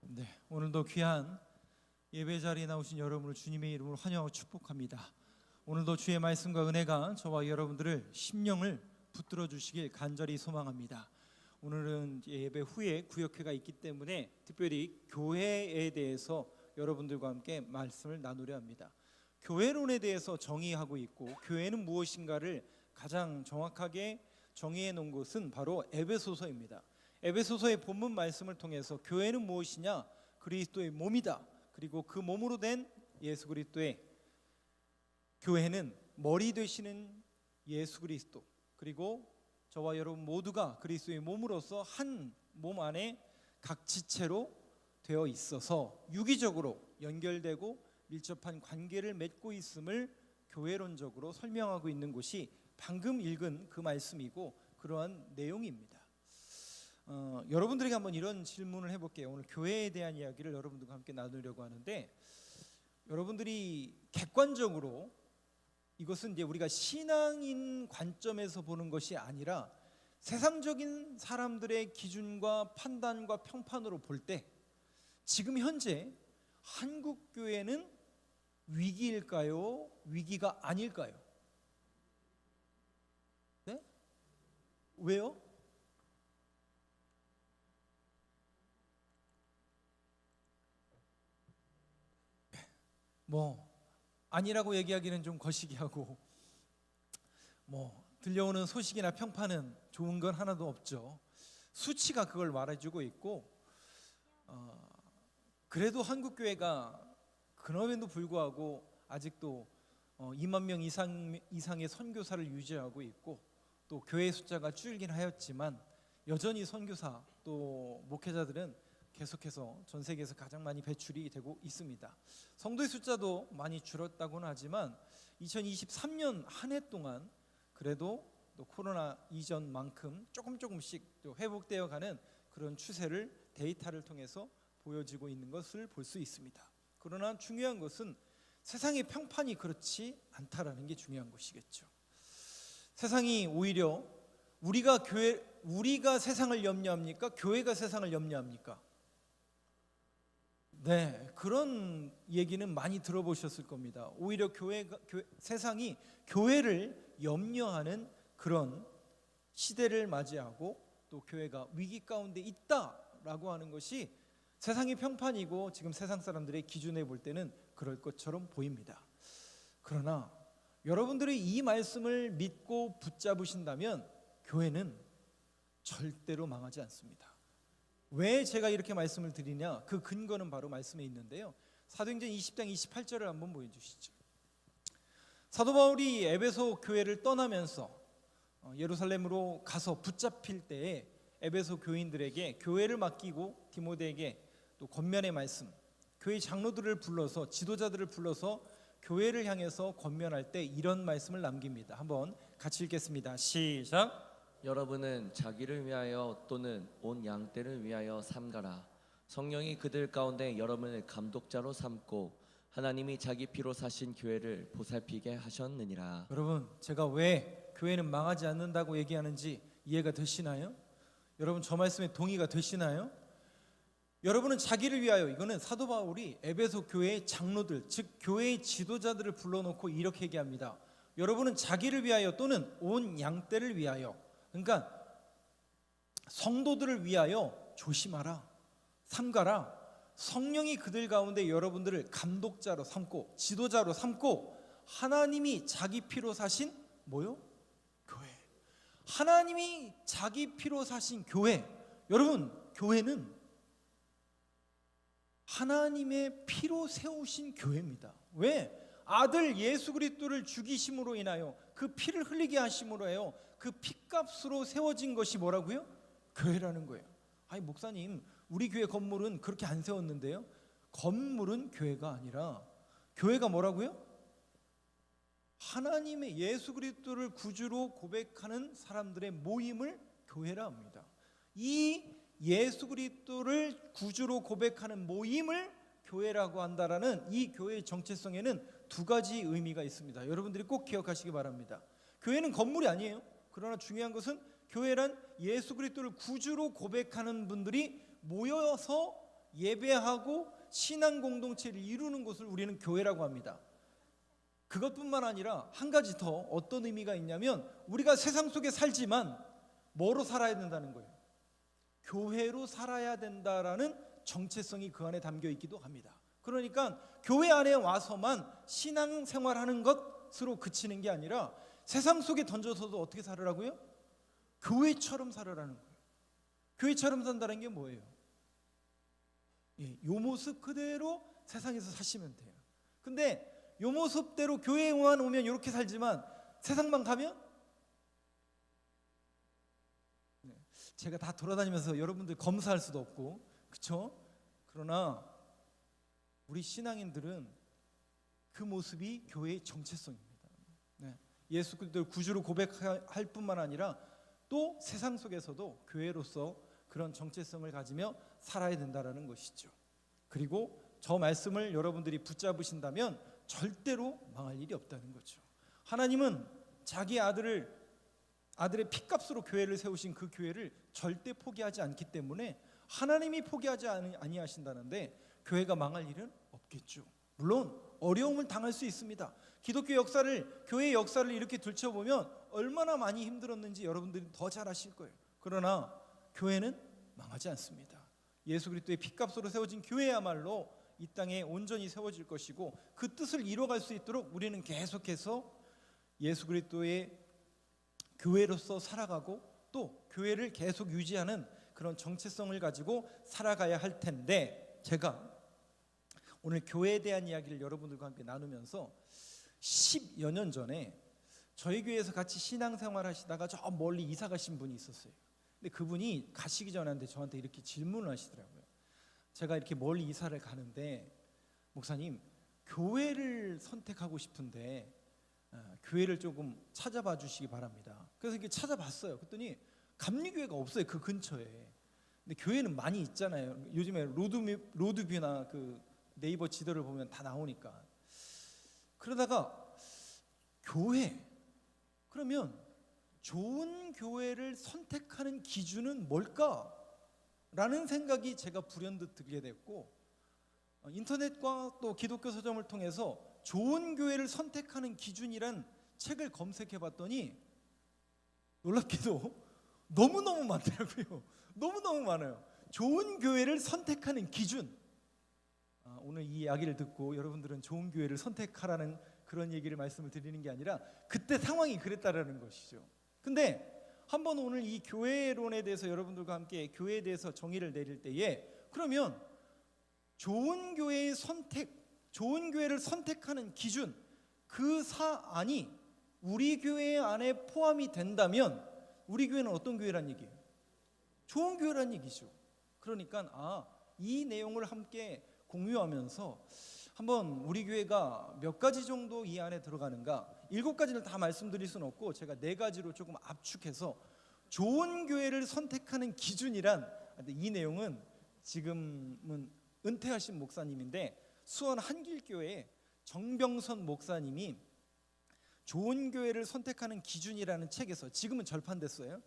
네, 오늘도 귀한 예배 자리에 나오신 여러분을 주님의 이름으로 환영하고 축복합니다. 오늘도 주의 말씀과 은혜가 저와 여러분들을 심령을 붙들어 주시길 간절히 소망합니다. 오늘은 예배 후에 구역회가 있기 때문에 특별히 교회에 대해서 여러분들과 함께 말씀을 나누려 합니다. 교회론에 대해서 정의하고 있고 교회는 무엇인가를 가장 정확하게 정의해 놓은 것은 바로 에베소서입니다. 에베소서의 본문 말씀을 통해서 교회는 무엇이냐? 그리스도의 몸이다. 그리고 그 몸으로 된 예수 그리스도의 교회는 머리 되시는 예수 그리스도, 그리고 저와 여러분 모두가 그리스도의 몸으로서 한 몸 안에 각 지체로 되어 있어서 유기적으로 연결되고 밀접한 관계를 맺고 있음을 교회론적으로 설명하고 있는 것이 방금 읽은 그 말씀이고 그러한 내용입니다. 여러분들에게 한번 이런 질문을 해볼게요. 오늘 교회에 대한 이야기를 여러분들과 함께 나누려고 하는데, 여러분들이 객관적으로 이것은 이제 우리가 신앙인 관점에서 보는 것이 아니라 세상적인 사람들의 기준과 판단과 평판으로 볼 때 지금 현재 한국 교회는 위기일까요? 위기가 아닐까요? 네? 왜요? 아니라고 얘기하기는 좀 거시기하고 들려오는 소식이나 평판은 좋은 건 하나도 없죠. 수치가 그걸 말해주고 있고 그래도 한국 교회가 그럼에도 불구하고 아직도 2만 명 이상의 선교사를 유지하고 있고 또 교회 숫자가 줄긴 하였지만 여전히 선교사 또 목회자들은 계속해서 전 세계에서 가장 많이 배출이 되고 있습니다. 성도의 숫자도 많이 줄었다고는 하지만 2023년 한 해 동안 그래도 또 코로나 이전만큼 조금씩 또 회복되어 가는 그런 추세를 데이터를 통해서 보여지고 있는 것을 볼 수 있습니다. 그러나 중요한 것은 세상의 평판이 그렇지 않다라는 게 중요한 것이겠죠. 세상이 오히려 우리가 세상을 염려합니까? 교회가 세상을 염려합니까? 네, 그런 얘기는 많이 들어보셨을 겁니다. 오히려 세상이 교회를 염려하는 그런 시대를 맞이하고 또 교회가 위기 가운데 있다라고 하는 것이 세상의 평판이고 지금 세상 사람들의 기준에 볼 때는 그럴 것처럼 보입니다. 그러나 여러분들이 이 말씀을 믿고 붙잡으신다면 교회는 절대로 망하지 않습니다. 왜 제가 이렇게 말씀을 드리냐? 그 근거는 바로 말씀에 있는데요. 사도행전 20장 28절을 한번 보여주시죠. 사도 바울이 에베소 교회를 떠나면서 예루살렘으로 가서 붙잡힐 때에 에베소 교인들에게 교회를 맡기고 디모데에게 또 권면의 말씀, 교회 장로들을 불러서 지도자들을 불러서 교회를 향해서 권면할 때 이런 말씀을 남깁니다. 한번 같이 읽겠습니다. 시작. 여러분은 자기를 위하여 또는 온 양떼를 위하여 삼가라. 성령이 그들 가운데 여러분을 감독자로 삼고 하나님이 자기 피로 사신 교회를 보살피게 하셨느니라. 여러분, 제가 왜 교회는 망하지 않는다고 얘기하는지 이해가 되시나요? 여러분, 저 말씀에 동의가 되시나요? 여러분은 자기를 위하여, 이거는 사도 바울이 에베소 교회의 장로들, 즉 교회의 지도자들을 불러놓고 이렇게 얘기합니다. 여러분은 자기를 위하여 또는 온 양떼를 위하여, 그러니까 성도들을 위하여 조심하라, 삼가라. 성령이 그들 가운데 여러분들을 감독자로 삼고 지도자로 삼고 하나님이 자기 피로 사신 뭐요? 교회. 하나님이 자기 피로 사신 교회. 여러분, 교회는 하나님의 피로 세우신 교회입니다. 왜? 아들 예수 그리스도를 죽이심으로 인하여 그 피를 흘리게 하심으로 해요. 그 피값으로 세워진 것이 뭐라고요? 교회라는 거예요. 아니 목사님, 우리 교회 건물은 그렇게 안 세웠는데요. 건물은 교회가 아니라 교회가 뭐라고요? 하나님의 예수 그리스도를 구주로 고백하는 사람들의 모임을 교회라 합니다. 이 예수 그리스도를 구주로 고백하는 모임을 교회라고 한다라는 이 교회의 정체성에는 두 가지 의미가 있습니다. 여러분들이 꼭 기억하시기 바랍니다. 교회는 건물이 아니에요. 그러나 중요한 것은 교회란 예수 그리스도를 구주로 고백하는 분들이 모여서 예배하고 신앙 공동체를 이루는 곳을 우리는 교회라고 합니다. 그것뿐만 아니라 한 가지 더 어떤 의미가 있냐면 우리가 세상 속에 살지만 뭐로 살아야 된다는 거예요. 교회로 살아야 된다라는 정체성이 그 안에 담겨 있기도 합니다. 그러니까 교회 안에 와서만 신앙생활하는 것으로 그치는 게 아니라 세상 속에 던져서도 어떻게 살으라고요? 교회처럼 살으라는 거예요. 교회처럼 산다는 게 뭐예요? 요 모습 그대로 세상에서 사시면 돼요. 근데 요 모습대로 교회에만 오면 이렇게 살지만 세상만 가면 제가 다 돌아다니면서 여러분들 검사할 수도 없고 그렇죠? 그러나 우리 신앙인들은 그 모습이 교회의 정체성입니다. 예수 그리스도를 구주로 고백할 뿐만 아니라 또 세상 속에서도 교회로서 그런 정체성을 가지며 살아야 된다는 것이죠. 그리고 저 말씀을 여러분들이 붙잡으신다면 절대로 망할 일이 없다는 거죠. 하나님은 자기 아들의 피값으로 교회를 세우신 그 교회를 절대 포기하지 않기 때문에 하나님이 포기하지 아니하신다는데 교회가 망할 일은 없겠죠. 물론 어려움을 당할 수 있습니다. 기독교 역사를, 교회의 역사를 이렇게 들춰보면 얼마나 많이 힘들었는지 여러분들이 더 잘 아실 거예요. 그러나 교회는 망하지 않습니다. 예수 그리스도의 피값으로 세워진 교회야말로 이 땅에 온전히 세워질 것이고 그 뜻을 이뤄갈 수 있도록 우리는 계속해서 예수 그리스도의 교회로서 살아가고 또 교회를 계속 유지하는 그런 정체성을 가지고 살아가야 할 텐데, 제가 오늘 교회에 대한 이야기를 여러분들과 함께 나누면서 10여 년 전에 저희 교회에서 같이 신앙생활 하시다가 저 멀리 이사 가신 분이 있었어요. 근데 그분이 가시기 전에 저한테 이렇게 질문을 하시더라고요. 제가 이렇게 멀리 이사를 가는데 목사님, 교회를 선택하고 싶은데 교회를 조금 찾아봐 주시기 바랍니다. 그래서 이렇게 찾아봤어요. 그랬더니 감리교회가 없어요, 그 근처에. 근데 교회는 많이 있잖아요. 요즘에 로드뷰나 그 네이버 지도를 보면 다 나오니까. 그러다가 교회, 그러면 좋은 교회를 선택하는 기준은 뭘까? 라는 생각이 제가 불현듯 들게 됐고, 인터넷과 또 기독교 서점을 통해서 좋은 교회를 선택하는 기준이란 책을 검색해 봤더니 놀랍게도 너무너무 많더라고요. 너무너무 많아요. 좋은 교회를 선택하는 기준. 오늘 이 이야기를 듣고 여러분들은 좋은 교회를 선택하라는 그런 얘기를 말씀을 드리는 게 아니라 그때 상황이 그랬다라는 것이죠. 근데 한번 오늘 이 교회론에 대해서 여러분들과 함께 교회에 대해서 정의를 내릴 때에, 그러면 좋은 교회의 선택, 좋은 교회를 선택하는 기준, 그 사안이 우리 교회 안에 포함이 된다면 우리 교회는 어떤 교회란 얘기예요? 좋은 교회란 얘기죠. 그러니까 이 내용을 함께 공유하면서 한번 우리 교회가 몇 가지 정도 이 안에 들어가는가, 7가지를 다 말씀드릴 수는 없고 제가 4가지로 조금 압축해서 좋은 교회를 선택하는 기준이란, 이 내용은 지금은 은퇴하신 목사님인데 수원 한길교회 정병선 목사님이 좋은 교회를 선택하는 기준이라는 책에서, 지금은 절판됐어요,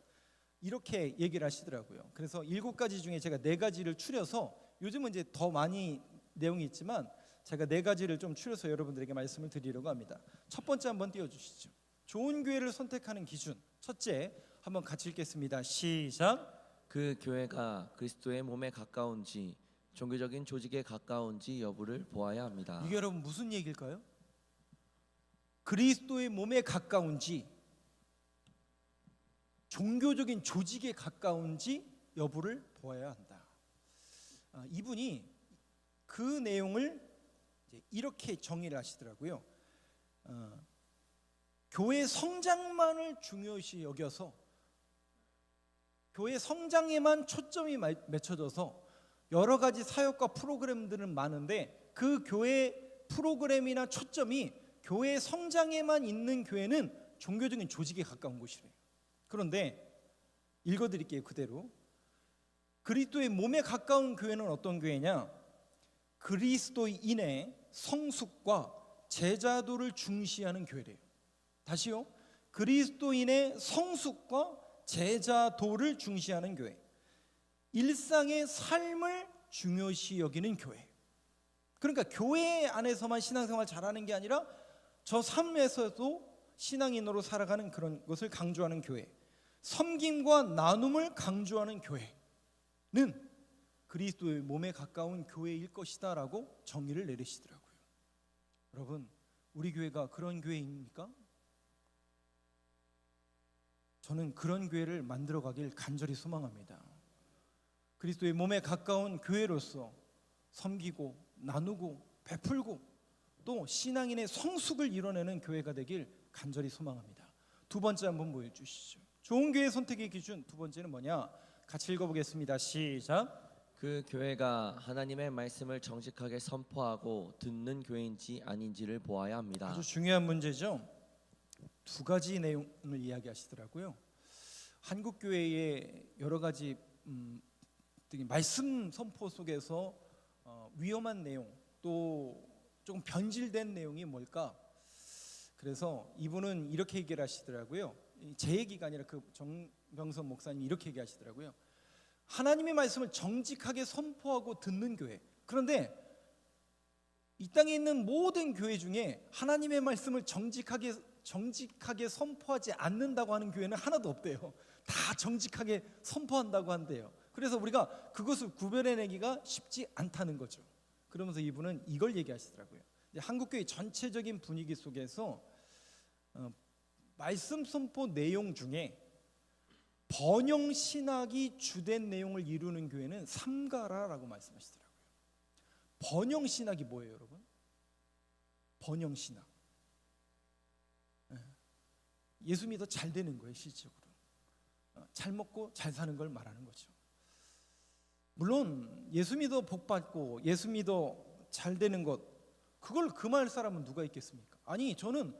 이렇게 얘기를 하시더라고요. 그래서 7가지 중에 제가 4가지를 추려서, 요즘은 이제 더 많이 내용이 있지만 제가 4가지를 좀 추려서 여러분들에게 말씀을 드리려고 합니다. 첫 번째 한번 띄워주시죠. 좋은 교회를 선택하는 기준. 첫째, 한번 같이 읽겠습니다. 시작. 그 교회가 그리스도의 몸에 가까운지 종교적인 조직에 가까운지 여부를 보아야 합니다. 이게 여러분 무슨 얘기일까요? 그리스도의 몸에 가까운지 종교적인 조직에 가까운지 여부를 보아야 한다. 이분이 그 내용을 이렇게 정의를 하시더라고요. 교회 성장만을 중요시 여겨서 교회 성장에만 초점이 맺혀져서 여러 가지 사역과 프로그램들은 많은데 그 교회 프로그램이나 초점이 교회 성장에만 있는 교회는 종교적인 조직에 가까운 곳이래요. 그런데 읽어드릴게요, 그대로. 그리스도의 몸에 가까운 교회는 어떤 교회냐? 그리스도인의 성숙과 제자도를 중시하는 교회래요. 다시요. 그리스도인의 성숙과 제자도를 중시하는 교회. 일상의 삶을 중요시 여기는 교회. 그러니까 교회 안에서만 신앙생활 잘하는 게 아니라 저 삶에서도 신앙인으로 살아가는 그런 것을 강조하는 교회, 섬김과 나눔을 강조하는 교회는 그리스도의 몸에 가까운 교회일 것이다라고 정의를 내리시더라고요. 여러분, 우리 교회가 그런 교회입니까? 저는 그런 교회를 만들어가길 간절히 소망합니다. 그리스도의 몸에 가까운 교회로서 섬기고 나누고 베풀고 또 신앙인의 성숙을 이뤄내는 교회가 되길 간절히 소망합니다. 두 번째 한번 보여주시죠. 좋은 교회 선택의 기준 두 번째는 뭐냐? 같이 읽어보겠습니다. 시작. 그 교회가 하나님의 말씀을 정직하게 선포하고 듣는 교회인지 아닌지를 보아야 합니다. 아주 중요한 문제죠. 두 가지 내용을 이야기하시더라고요. 한국 교회의 여러 가지 말씀 선포 속에서 위험한 내용 또 조금 변질된 내용이 뭘까? 그래서 이분은 이렇게 얘기를 하시더라고요. 제 얘기가 아니라 그 정병선 목사님이 이렇게 얘기하시더라고요. 하나님의 말씀을 정직하게 선포하고 듣는 교회. 그런데 이 땅에 있는 모든 교회 중에 하나님의 말씀을 정직하게 선포하지 않는다고 하는 교회는 하나도 없대요. 다 정직하게 선포한다고 한대요. 그래서 우리가 그것을 구별해내기가 쉽지 않다는 거죠. 그러면서 이분은 이걸 얘기하시더라고요. 한국교회 전체적인 분위기 속에서 말씀 선포 내용 중에 번영 신학이 주된 내용을 이루는 교회는 삼가라라고 말씀하시더라고요. 번영 신학이 뭐예요, 여러분? 번영 신학. 예수 믿어 잘 되는 거예요, 실질적으로. 잘 먹고 잘 사는 걸 말하는 거죠. 물론 예수 믿어 복 받고 예수 믿어 잘 되는 것, 그걸 금할 사람은 누가 있겠습니까? 아니, 저는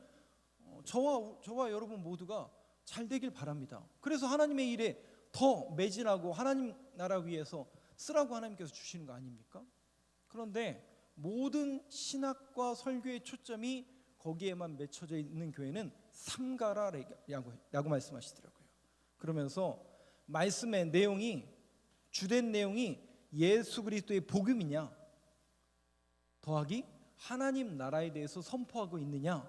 저와 여러분 모두가 잘 되길 바랍니다. 그래서 하나님의 일에 더 매진하고 하나님 나라 위해서 쓰라고 하나님께서 주시는 거 아닙니까? 그런데 모든 신학과 설교의 초점이 거기에만 맺혀져 있는 교회는 삼가라라고 말씀하시더라고요. 그러면서 말씀의 내용이 주된 내용이 예수 그리스도의 복음이냐 더하기 하나님 나라에 대해서 선포하고 있느냐,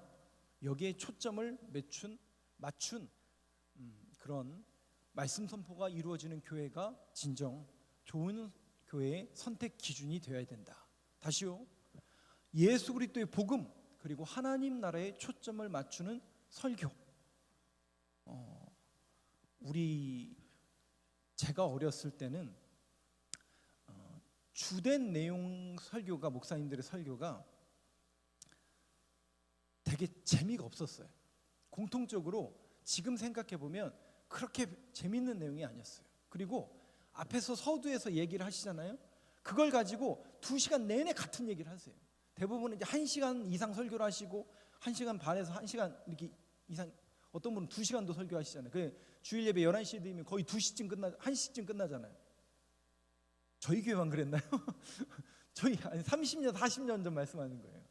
여기에 초점을 맞춘 그런 말씀 선포가 이루어지는 교회가 진정 좋은 교회의 선택 기준이 되어야 된다. 다시요, 예수 그리스도의 복음 그리고 하나님 나라에 초점을 맞추는 설교. 제가 어렸을 때는 주된 내용 설교가, 목사님들의 설교가 되게 재미가 없었어요. 공통적으로 지금 생각해 보면 그렇게 재밌는 내용이 아니었어요. 그리고 앞에서 서두에서 얘기를 하시잖아요. 그걸 가지고 2시간 내내 같은 얘기를 하세요. 대부분은 이제 1시간 이상 설교를 하시고 1시간 반에서 1시간 이렇게 이상, 어떤 분은 2시간도 설교하시잖아요. 그 주일 예배 11시에 되면 거의 2시쯤 1시쯤 끝나잖아요. 저희 교회만 그랬나요? 저희 30년, 40년 전 말씀하는 거예요.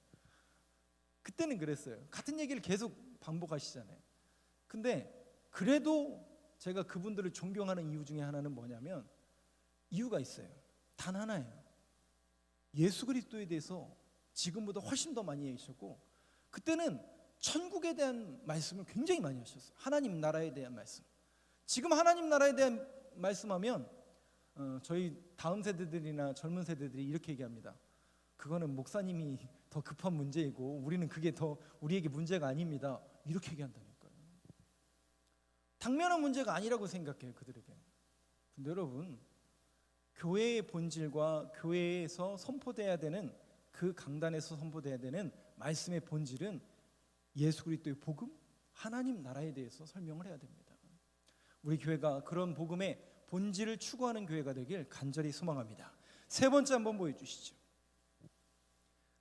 그때는 그랬어요. 같은 얘기를 계속 반복하시잖아요. 근데 그래도 제가 그분들을 존경하는 이유 중에 하나는 뭐냐면, 이유가 있어요. 단 하나예요. 예수 그리스도에 대해서 지금보다 훨씬 더 많이 얘기하셨고, 그때는 천국에 대한 말씀을 굉장히 많이 하셨어요. 하나님 나라에 대한 말씀. 지금 하나님 나라에 대한 말씀하면 저희 다음 세대들이나 젊은 세대들이 이렇게 얘기합니다. 그거는 목사님이 더 급한 문제이고 우리는 그게 더 우리에게 문제가 아닙니다. 이렇게 얘기한다니까요. 당면한 문제가 아니라고 생각해요, 그들에게. 근데 여러분, 교회의 본질과 교회에서 선포돼야 되는, 그 강단에서 선포돼야 되는 말씀의 본질은 예수 그리스도의 복음, 하나님 나라에 대해서 설명을 해야 됩니다. 우리 교회가 그런 복음의 본질을 추구하는 교회가 되길 간절히 소망합니다. 세 번째 한번 보여주시죠.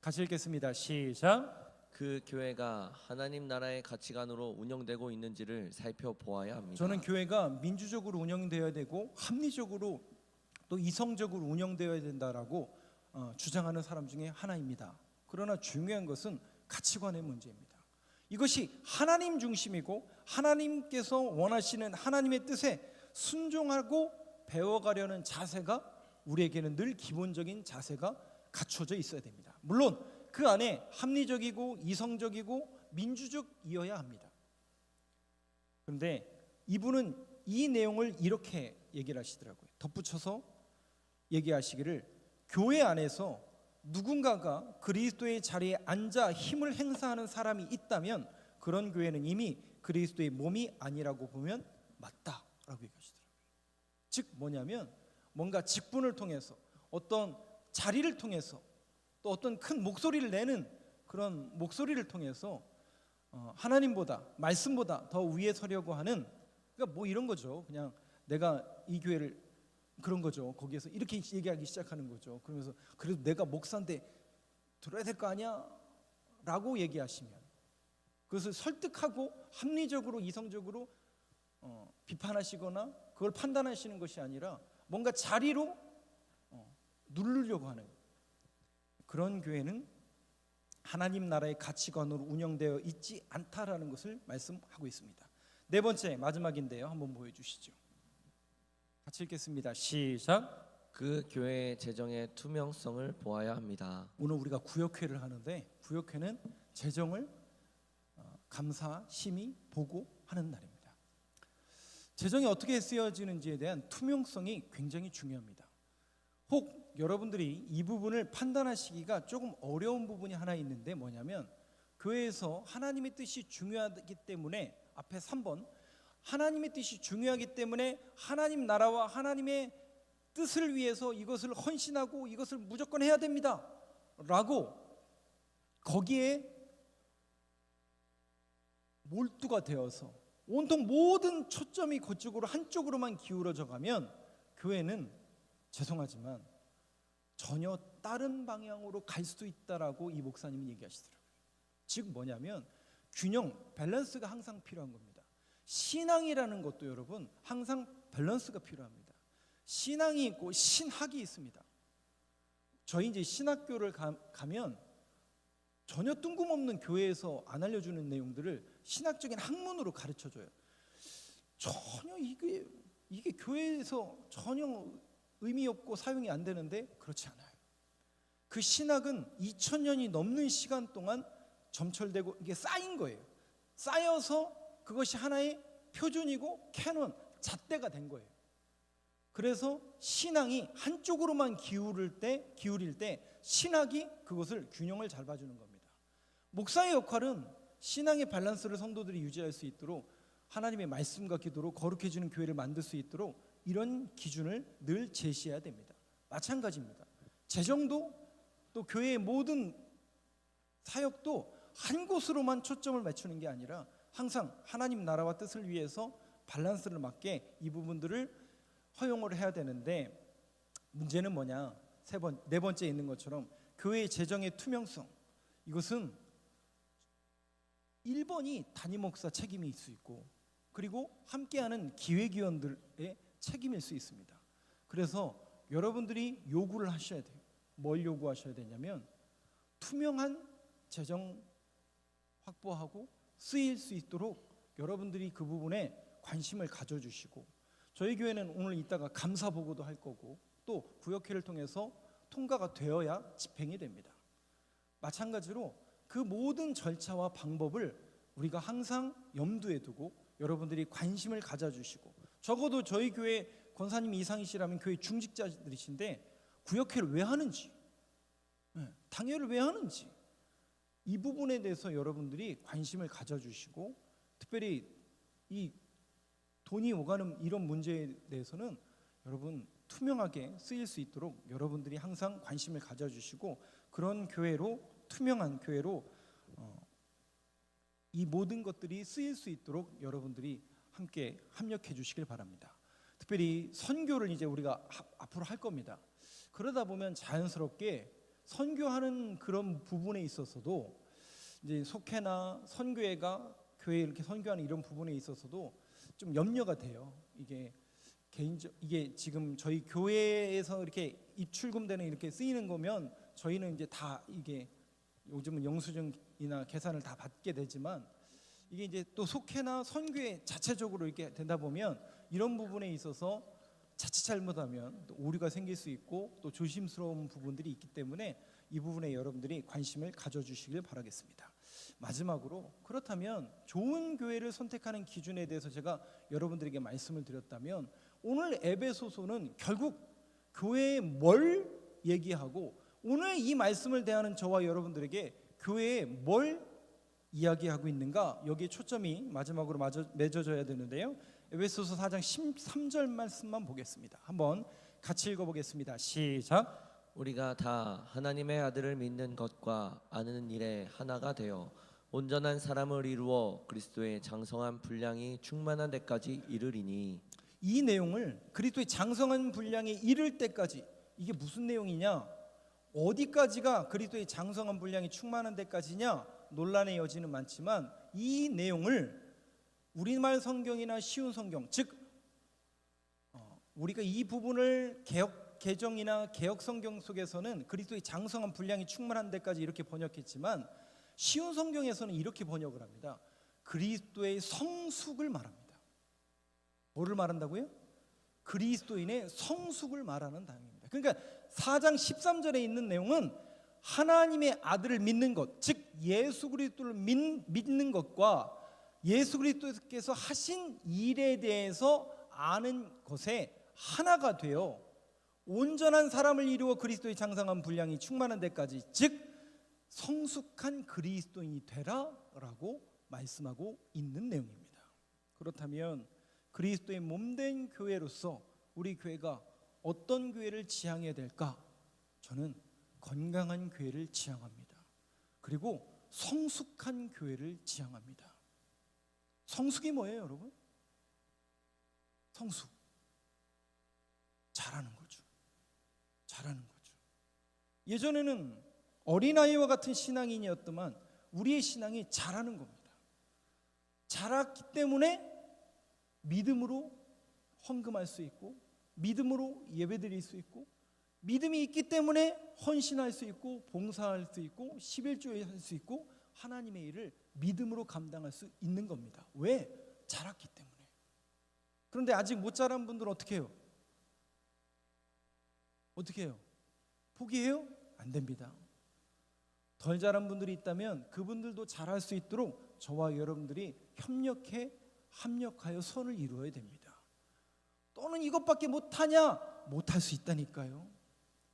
같이 읽겠습니다. 시작. 그 교회가 하나님 나라의 가치관으로 운영되고 있는지를 살펴보아야 합니다. 저는 교회가 민주적으로 운영되어야 되고 합리적으로 또 이성적으로 운영되어야 된다라고 주장하는 사람 중에 하나입니다. 그러나 중요한 것은 가치관의 문제입니다. 이것이 하나님 중심이고 하나님께서 원하시는 하나님의 뜻에 순종하고 배워가려는 자세가 우리에게는 늘 기본적인 자세가 갖춰져 있어야 됩니다. 물론 그 안에 합리적이고 이성적이고 민주적이어야 합니다. 그런데 이분은 이 내용을 이렇게 얘기를 하시더라고요. 덧붙여서 얘기하시기를, 교회 안에서 누군가가 그리스도의 자리에 앉아 힘을 행사하는 사람이 있다면 그런 교회는 이미 그리스도의 몸이 아니라고 보면 맞다라고 얘기하시더라고요. 즉 뭐냐면, 뭔가 직분을 통해서, 어떤 자리를 통해서, 또 어떤 큰 목소리를 내는 그런 목소리를 통해서 하나님보다, 말씀보다 더 위에 서려고 하는, 그러니까 뭐 이런 거죠. 그냥 내가 이 교회를, 그런 거죠. 거기에서 이렇게 얘기하기 시작하는 거죠. 그러면서 그래도 내가 목사인데 들어야 될 거 아니야? 라고 얘기하시면, 그것을 설득하고 합리적으로 이성적으로 비판하시거나 그걸 판단하시는 것이 아니라 뭔가 자리로 누르려고 하는 그런 교회는 하나님 나라의 가치관으로 운영되어 있지 않다라는 것을 말씀하고 있습니다. 네 번째, 마지막인데요. 한번 보여주시죠. 같이 읽겠습니다. 시작. 그 교회의 재정의 투명성을 보아야 합니다. 오늘 우리가 구역회를 하는데, 구역회는 재정을 감사, 심히 보고 하는 날입니다. 재정이 어떻게 쓰여지는지에 대한 투명성이 굉장히 중요합니다. 혹 여러분들이 이 부분을 판단하시기가 조금 어려운 부분이 하나 있는데, 뭐냐면 교회에서 하나님의 뜻이 중요하기 때문에, 앞에 3번, 하나님의 뜻이 중요하기 때문에 하나님 나라와 하나님의 뜻을 위해서 이것을 헌신하고 이것을 무조건 해야 됩니다 라고 거기에 몰두가 되어서 온통 모든 초점이 그쪽으로, 한쪽으로만 기울어져 가면 교회는, 죄송하지만 전혀 다른 방향으로 갈 수도 있다라고 이 목사님이 얘기하시더라고요. 즉 뭐냐면 균형, 밸런스가 항상 필요한 겁니다. 신앙이라는 것도 여러분 항상 밸런스가 필요합니다. 신앙이 있고 신학이 있습니다. 저희 이제 신학교를 가면 전혀 뜬금없는, 교회에서 안 알려주는 내용들을 신학적인 학문으로 가르쳐줘요. 전혀 이게 교회에서 전혀 의미 없고 사용이 안 되는데, 그렇지 않아요. 그 신학은 2000년이 넘는 시간 동안 점철되고 이게 쌓인 거예요. 쌓여서 그것이 하나의 표준이고 캐논, 잣대가 된 거예요. 그래서 신앙이 한쪽으로만 기울일 때 신학이 그것을 균형을 잘 봐주는 겁니다. 목사의 역할은 신앙의 밸런스를 성도들이 유지할 수 있도록, 하나님의 말씀과 기도로 거룩해지는 교회를 만들 수 있도록 이런 기준을 늘 제시해야 됩니다. 마찬가지입니다. 재정도, 또 교회의 모든 사역도 한 곳으로만 초점을 맞추는 게 아니라 항상 하나님 나라와 뜻을 위해서 밸런스를 맞게 이 부분들을 허용을 해야 되는데, 문제는 뭐냐? 네 번째 있는 것처럼 교회의 재정의 투명성, 이것은 1번이 담임 목사 책임일 수 있고, 그리고 함께하는 기획위원들의 책임일 수 있습니다. 그래서 여러분들이 요구를 하셔야 돼요. 뭘 요구하셔야 되냐면 투명한 재정 확보하고 쓰일 수 있도록 여러분들이 그 부분에 관심을 가져주시고, 저희 교회는 오늘 이따가 감사 보고도 할 거고, 또 구역회를 통해서 통과가 되어야 집행이 됩니다. 마찬가지로 그 모든 절차와 방법을 우리가 항상 염두에 두고 여러분들이 관심을 가져주시고, 적어도 저희 교회 권사님 이상이시라면 교회 중직자들이신데 구역회를 왜 하는지, 당회를 왜 하는지, 이 부분에 대해서 여러분들이 관심을 가져주시고, 특별히 이 돈이 오가는 이런 문제에 대해서는 여러분 투명하게 쓰일 수 있도록 여러분들이 항상 관심을 가져주시고, 그런 교회로, 투명한 교회로 이 모든 것들이 쓰일 수 있도록 여러분들이 함께 합력해 주시길 바랍니다. 특별히 선교를 이제 우리가 앞으로 할 겁니다. 그러다 보면 자연스럽게 선교하는 그런 부분에 있어서도, 이제 속회나 선교회가 교회에 이렇게 선교하는 이런 부분에 있어서도 좀 염려가 돼요. 이게 지금 저희 교회에서 이렇게 입출금되는, 이렇게 쓰이는 거면 저희는 이제 다 이게 요즘은 영수증이나 계산을 다 받게 되지만, 이게 이제 또 속회나 선교회 자체적으로 이렇게 된다 보면 이런 부분에 있어서 자칫 잘못하면 또 오류가 생길 수 있고 또 조심스러운 부분들이 있기 때문에 이 부분에 여러분들이 관심을 가져주시길 바라겠습니다. 마지막으로 그렇다면 좋은 교회를 선택하는 기준에 대해서 제가 여러분들에게 말씀을 드렸다면 오늘 에베소서는 결국 교회에 뭘 얘기하고 오늘 이 말씀을 대하는 저와 여러분들에게 교회에 뭘 이야기하고 있는가, 여기에 초점이 마지막으로 맺어져야 되는데요. 에베소서 4장 13절 말씀만 보겠습니다. 한번 같이 읽어보겠습니다. 시작. 우리가 다 하나님의 아들을 믿는 것과 아는 일에 하나가 되어 온전한 사람을 이루어 그리스도의 장성한 분량이 충만한 데까지 이르리니. 이 내용을 그리스도의 장성한 분량에 이를 때까지, 이게 무슨 내용이냐, 어디까지가 그리스도의 장성한 분량이 충만한 데까지냐 논란의 여지는 많지만 이 내용을 우리말 성경이나 쉬운 성경, 즉 우리가 이 부분을 개정이나 개역 성경 속에서는 그리스도의 장성한 분량이 충만한 데까지 이렇게 번역했지만 쉬운 성경에서는 이렇게 번역을 합니다. 그리스도의 성숙을 말합니다. 뭐를 말한다고요? 그리스도인의 성숙을 말하는 단어입니다. 그러니까 4장 13절에 있는 내용은 하나님의 아들을 믿는 것, 즉 예수 그리스도를 믿는 것과 예수 그리스도께서 하신 일에 대해서 아는 것에 하나가 되어 온전한 사람을 이루어 그리스도의 장성한 분량이 충만한 데까지, 즉 성숙한 그리스도인이 되라라고 말씀하고 있는 내용입니다. 그렇다면 그리스도의 몸된 교회로서 우리 교회가 어떤 교회를 지향해야 될까? 저는 건강한 교회를 지향합니다. 그리고 성숙한 교회를 지향합니다. 성숙이 뭐예요, 여러분? 성숙. 잘하는 거죠. 잘하는 거죠. 예전에는 어린아이와 같은 신앙인이었더만 우리의 신앙이 잘하는 겁니다. 자랐기 때문에 믿음으로 헌금할 수 있고, 믿음으로 예배드릴 수 있고, 믿음이 있기 때문에 헌신할 수 있고, 봉사할 수 있고, 11조에 할 수 있고, 하나님의 일을 믿음으로 감당할 수 있는 겁니다. 왜? 자랐기 때문에. 그런데 아직 못 자란 분들은 어떻게 해요? 어떻게 해요? 포기해요? 안 됩니다. 덜 자란 분들이 있다면 그분들도 잘할 수 있도록 저와 여러분들이 합력하여 선을 이루어야 됩니다. 또는 이것밖에 못하냐? 못할 수 있다니까요.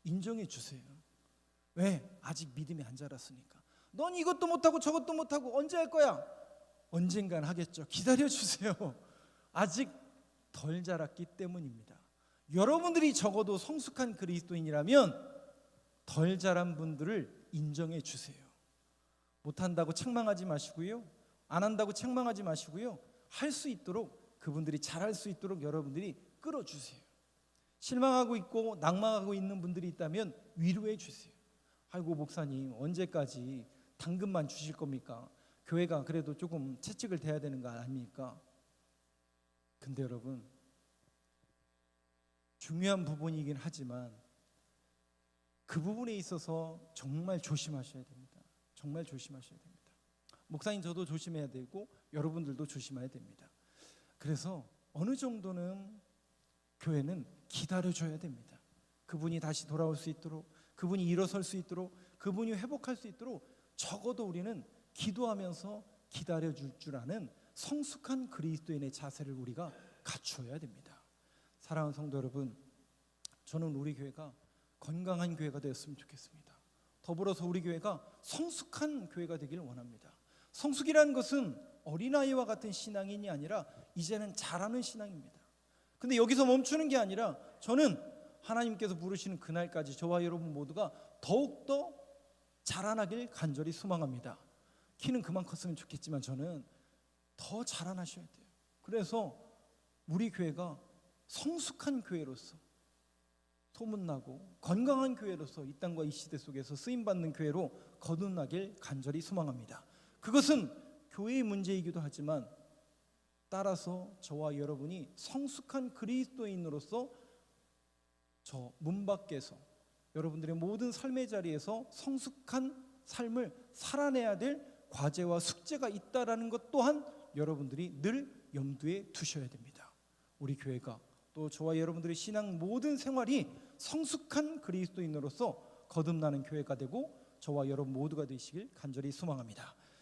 인정해 주세요. 왜? 아직 믿음이 안 자랐으니까. 넌 이것도 못하고 저것도 못하고 언제 할 거야? 언젠간 하겠죠. 기다려 주세요. 아직 덜 자랐기 때문입니다. 여러분들이 적어도 성숙한 그리스도인이라면 덜 자란 분들을 인정해 주세요. 못한다고 책망하지 마시고요, 안 한다고 책망하지 마시고요, 할 수 있도록, 그분들이 잘할 수 있도록 여러분들이 끌어주세요. 실망하고 있고 낙망하고 있는 분들이 있다면 위로해 주세요. 아이고 목사님 언제까지 당근만 주실 겁니까? 교회가 그래도 조금 채찍을 대야 되는 거 아닙니까? 근데 여러분, 중요한 부분이긴 하지만 그 부분에 있어서 정말 조심하셔야 됩니다. 정말 조심하셔야 됩니다. 목사님 저도 조심해야 되고 여러분들도 조심해야 됩니다. 그래서 어느 정도는 교회는 기다려줘야 됩니다. 그분이 다시 돌아올 수 있도록, 그분이 일어설 수 있도록, 그분이 회복할 수 있도록 적어도 우리는 기도하면서 기다려줄 줄 아는 성숙한 그리스도인의 자세를 우리가 갖추어야 됩니다. 사랑하는 성도 여러분, 저는 우리 교회가 건강한 교회가 되었으면 좋겠습니다. 더불어서 우리 교회가 성숙한 교회가 되기를 원합니다. 성숙이라는 것은 어린아이와 같은 신앙인이 아니라 이제는 잘하는 신앙입니다. 근데 여기서 멈추는 게 아니라 저는 하나님께서 부르시는 그날까지 저와 여러분 모두가 더욱더 자라나길 간절히 소망합니다. 키는 그만 컸으면 좋겠지만 저는 더 자라나셔야 돼요. 그래서 우리 교회가 성숙한 교회로서, 소문나고 건강한 교회로서 이 땅과 이 시대 속에서 쓰임받는 교회로 거듭나길 간절히 소망합니다. 그것은 교회의 문제이기도 하지만 따라서 저와 여러분이 성숙한 그리스도인으로서 저 문 밖에서 여러분들의 모든 삶의 자리에서 성숙한 삶을 살아내야 될 과제와 숙제가 있다라는 것 또한 여러분들이 늘 염두에 두셔야 됩니다. 우리 교회가 또 저와 여러분들의 신앙 모든 생활이 성숙한 그리스도인으로서 거듭나는 교회가 되고 저와 여러분 모두가 되시길 간절히 소망합니다.